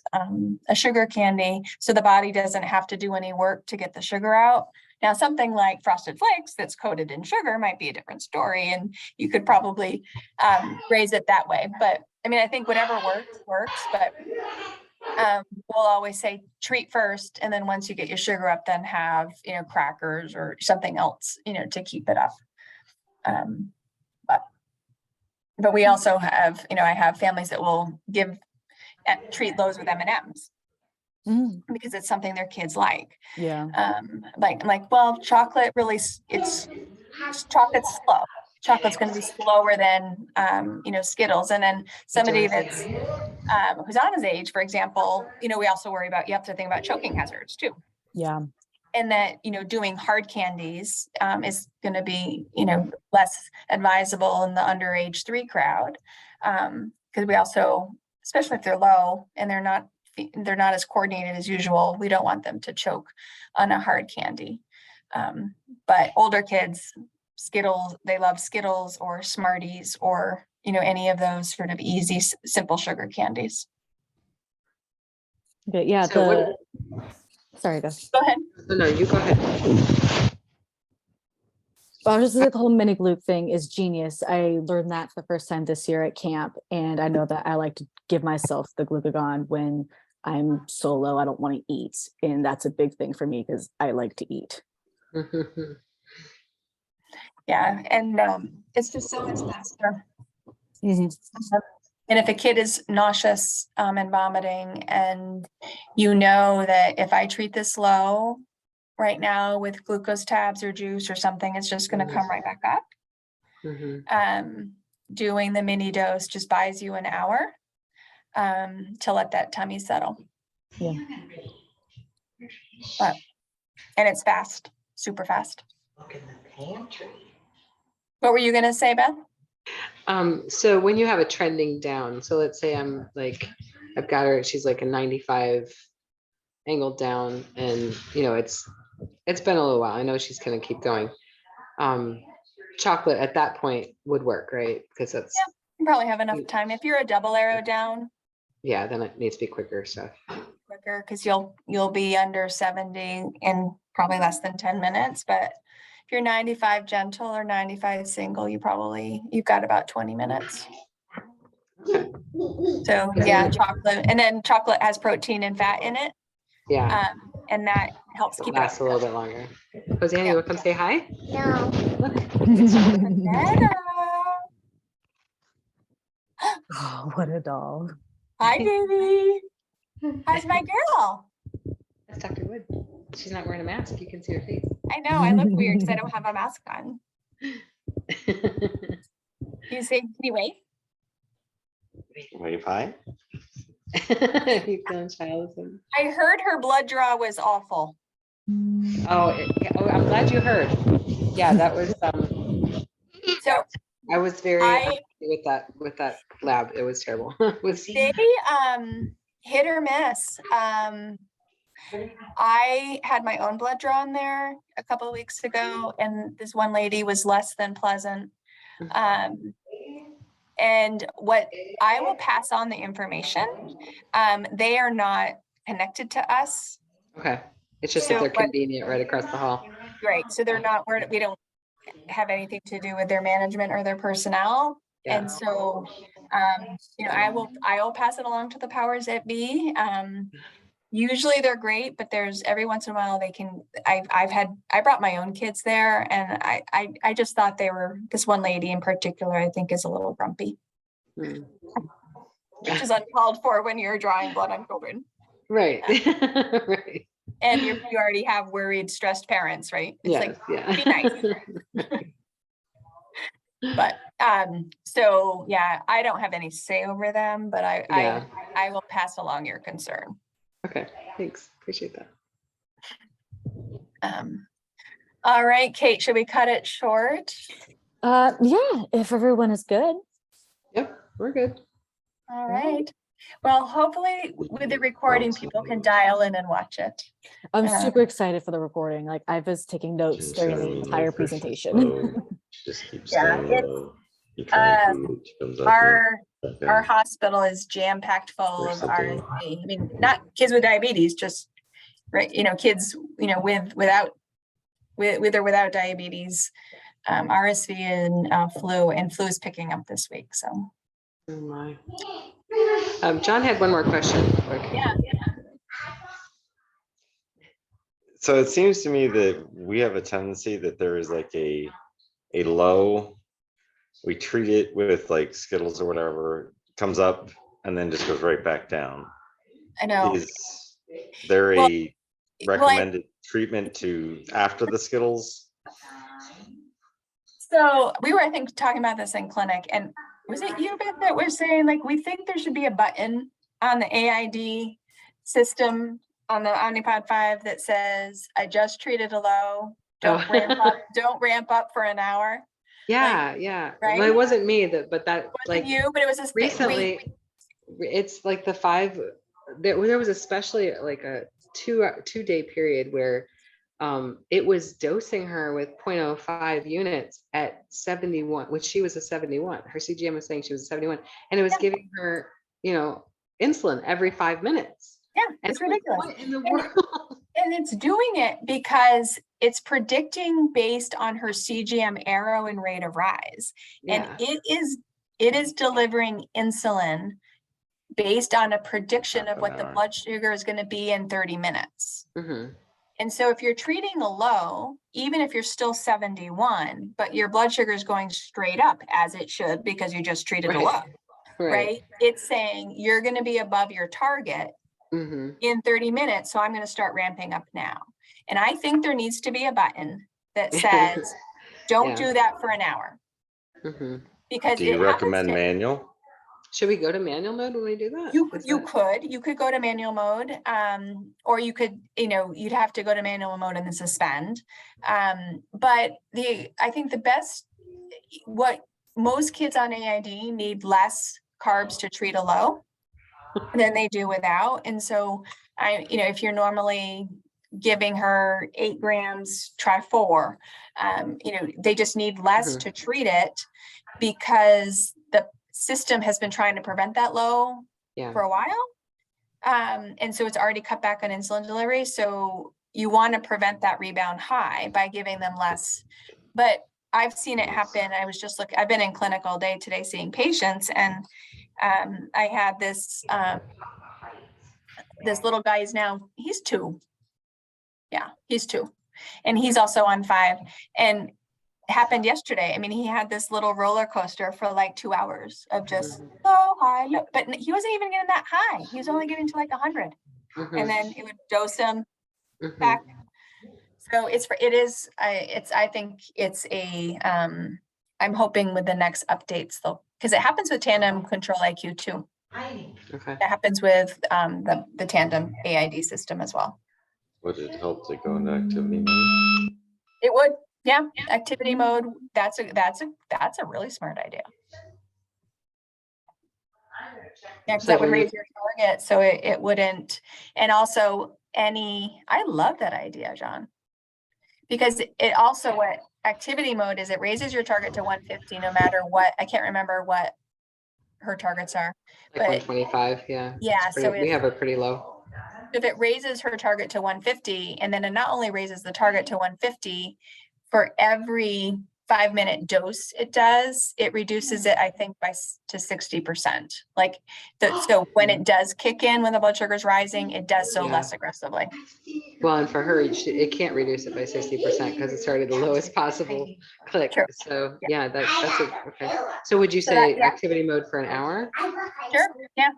a sugar candy so the body doesn't have to do any work to get the sugar out. Now, something like Frosted Flakes that's coated in sugar might be a different story, and you could probably raise it that way. But I mean, I think whatever works, but we'll always say treat first, and then once you get your sugar up, then have, crackers or something else, to keep it up. But we also have, I have families that will treat lows with M&Ms because it's something their kids like. Yeah. Well, chocolate really, chocolate's slow. Chocolate's going to be slower than, Skittles. And then somebody that's, who's on his age, for example, we also worry about, you have to think about choking hazards too. Yeah. And that, doing hard candies is going to be, less advisable in the under age 3 crowd. Because we also, especially if they're low and they're not as coordinated as usual, we don't want them to choke on a hard candy. But older kids, Skittles, they love Skittles or Smarties or, any of those sort of easy, simple sugar candies. Okay, yeah. Sorry, go ahead. No, you go ahead. Well, I was just saying the whole mini gluc thing is genius. I learned that for the first time this year at camp, and I know that I like to give myself the glucagon when I'm so low I don't want to eat, and that's a big thing for me because I like to eat. Yeah, and it's just so much faster. And if a kid is nauseous and vomiting, and that if I treat this low right now with glucose tabs or juice or something, it's just going to come right back up. Doing the mini dose just buys you an hour to let that tummy settle. Yeah. And it's fast, super fast. Look in the pantry. What were you going to say, Beth? So when you have a trending down, so let's say I'm like, I've got her, she's like a 95 angled down, and it's been a little while. I know she's gonna keep going. Chocolate at that point would work, right? Because that's you probably have enough time. If you're a double arrow down, then it needs to be quicker stuff. quicker because you'll be under 70 in probably less than 10 minutes. But if you're 95 gentle or 95 single, you've got about 20 minutes. Okay. So yeah, chocolate, and then chocolate has protein and fat in it. Yeah, And that helps it keep lasts a little bit longer. Hoseanne, you want to come say hi? No. Look. Banana. Oh, what a doll. Hi, baby. How's my girl? That's Dr. Wood. She's not wearing a mask. You can see her face. I know, I look weird because I don't have a mask on. Can you wave? Wave hi. You feeling shy, Allison? I heard her blood draw was awful. Oh, I'm glad you heard. Yeah, that was. So I was very I- unhappy with that lab. It was terrible. they hit or miss. I had my own blood drawn there a couple of weeks ago, and this one lady was less than pleasant. And what I will pass on the information. They are not connected to us. Okay, it's just So that they're what- convenient right across the hall. Right. So they're not, we don't have anything to do with their management or their personnel. Yeah. And so, I will pass it along to the powers that be. Usually they're great, but there's every once in a while I brought my own kids there, and I just thought this one lady in particular, I think, is a little grumpy, Hmm. which is uncalled for when you're drawing blood on children. Right. Right. And you already have worried, stressed parents, right? It's Yes, yeah. be nice. But so yeah, I don't have any say over them, but Yeah. I will pass along your concern. Okay, thanks. Appreciate that. All right, Kate, should we cut it short? Yeah, if everyone is good. Yep, we're good. All right. Well, hopefully with the recording, people can dial in and watch it. I'm Yeah. super excited for the recording. Like I was taking notes She's during the showing entire no pressure, presentation. slow. She just keeps Yeah, staying it's, low. You try and do it, she comes up and back Our down. hospital is jam-packed full of There's the RSV. I mean, not kids with diabetes, just kids, with or without diabetes, RSV and flu is picking up this week. So Oh my. John had one more question. Quick. yeah. So it seems to me that we have a tendency that there is like a low, we treat it with like Skittles or whatever, comes up and then just goes right back down. I know. Is there Well, a recommended treatment to after the Skittles? So we were, I think, talking about this in clinic, and was it you, Beth, that was saying like we think there should be a button on the AID system on the Omnipod 5 that says, "I just treated a low. Don't Oh. don't ramp up for an hour." Yeah, yeah. right? Well, it wasn't me but that It wasn't like you, but it was this recently. It's like the 5. There was especially like a 2-day period where it was dosing her with 0.05 units at 71, which she was a 71. Her CGM was saying she was a 71, and it was giving her, insulin every 5 minutes. Yeah, And it's I'm like, ridiculous. what in the world? And it's doing it because it's predicting based on her CGM arrow and rate of rise. And Yeah. it is delivering insulin based on a prediction of what the Half an hour. blood sugar is going to be in 30 minutes. Mhm. And so if you're treating a low, even if you're still 71, but your blood sugar is going straight up as it should because you just treated a low, right? It's saying you're going to be above your target Mhm. in 30 minutes. So I'm going to start ramping up now. And I think there needs to be a button that says, don't Yeah. do that for an hour. Mhm. Because Do you it happens recommend to- manual? Should we go to manual mode when we do that? You Is you that- could go to manual mode, or you could, you'd have to go to manual mode and then suspend. But I think the best, what most kids on AID need less carbs to treat a low than they do without. And so if you're normally giving her 8 grams, try 4, they just need less Mhm. to treat it because the system has been trying to prevent that low Yeah. for a while. And so it's already cut back on insulin delivery. So you want to prevent that rebound high by giving them less. But I've seen it happen. I've been in clinic all day today seeing patients, and I had this little guy he's 2. Yeah, he's 2. And he's also on 5. And it happened yesterday. I mean, he had this little roller coaster for like 2 hours of just low, high, low, but he wasn't even getting that high. He was only getting to like 100. And then it would dose him back. So I think it's I'm hoping with the next updates though, because it happens with Tandem Control IQ too. Okay. It happens with the Tandem AID system as well. Would it help to go into activity mode? It would, yeah. Activity mode. That's a really smart idea. Yeah, because that would raise your target, so it wouldn't. And also I love that idea, John, because it also what activity mode is. It raises your target to 150 no matter what. I can't remember what her targets are, Like but 125, yeah. yeah. So we have her pretty low. If it raises her target to 150, and then it not only raises the target to 150, for every 5-minute dose it reduces it, I think, to 60%. Like so when it does kick in, when the blood sugar is rising, it does so less aggressively. Well, and for her, it can't reduce it by 60% because it started the lowest possible click. Sure. So yeah, that's okay. So would you say activity mode for an hour? Sure. Yeah.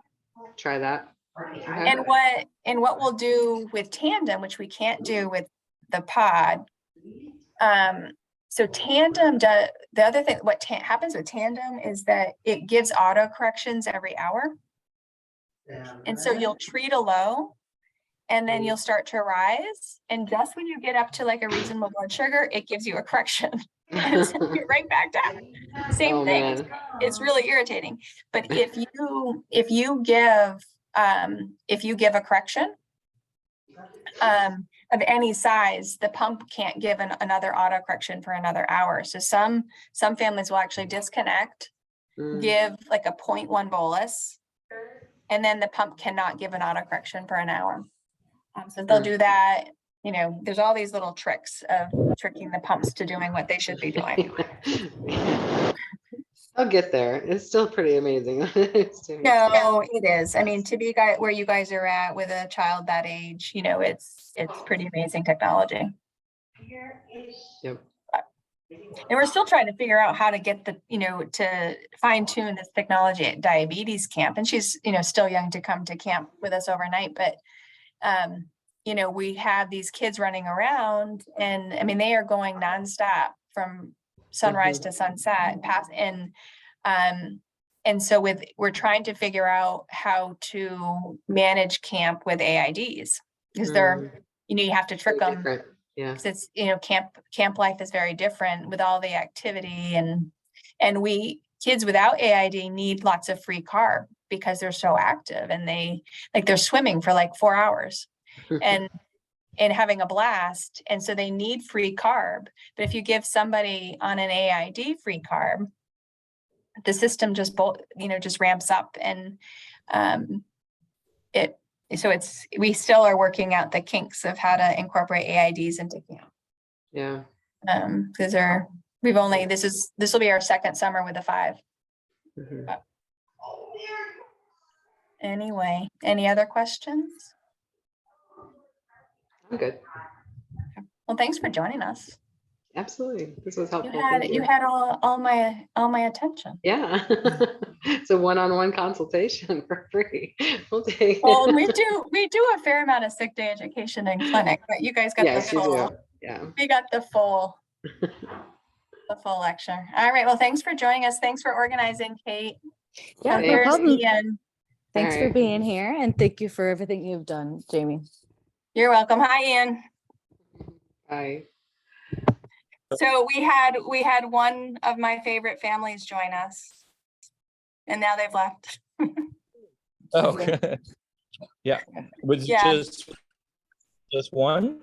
Try that. Okay. And what we'll do with Tandem, which we can't do with the pod. So Tandem does, the other thing, what happens with Tandem is that it gives auto corrections every hour. And so you'll treat a low and then you'll start to rise. And just when you get up to like a reasonable blood sugar, it gives you a correction. And so you're right back down. Same thing. Man. It's really irritating. But if you give a correction of any size, the pump can't give another auto correction for another hour. So some families will actually disconnect, give like a 0.1 bolus, and then the pump cannot give an auto correction for an hour. So they'll do that. You know, there's all these little tricks of tricking the pumps to doing what they should be doing. I'll get there. It's still pretty amazing. No, it is. I mean, to be where you guys are at with a child that age, you know, it's pretty amazing technology. Yep. And we're still trying to figure out how to get to fine tune this technology at diabetes camp. And she's, still young to come to camp with us overnight, but we have these kids running around, and I mean, they are going nonstop from sunrise to sunset and so we're trying to figure out how to manage camp with AIDs, because they're, you have to trick them. Yeah. Because it's, camp life is very different with all the activity, and kids without AID need lots of free carb because they're so active, and they're swimming for like 4 hours and having a blast. And so they need free carb. But if you give somebody on an AID free carb, the system just ramps up, and we still are working out the kinks of how to incorporate AIDs into camp. Yeah. Because this will be our second summer with the 5. Mm-hmm. Anyway, any other questions? I'm good. Well, thanks for joining us. Absolutely. This was helpful. You had all my attention. Yeah. It's a one-on-one consultation for free. We'll take Well, we do a fair amount of sick day education in clinic, but you guys got the full. Yeah. We got the full lecture. All right. Well, thanks for joining us. Thanks for organizing, Kate. Yeah, no problem. Ian. Thanks for being here, and thank you for everything you've done, Jamie. You're welcome. Hi, Ian. Hi. So we had one of my favorite families join us, and now they've left. Oh, yeah. Was it just one?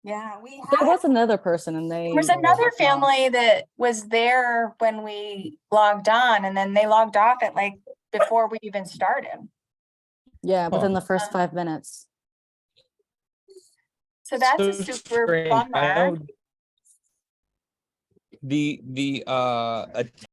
Yeah, There was another person, and there was another family that was there when we logged on, and then they logged off at like before we even started. Yeah, within Huh. the first 5 minutes. So that's a So super strange. I bummer. know the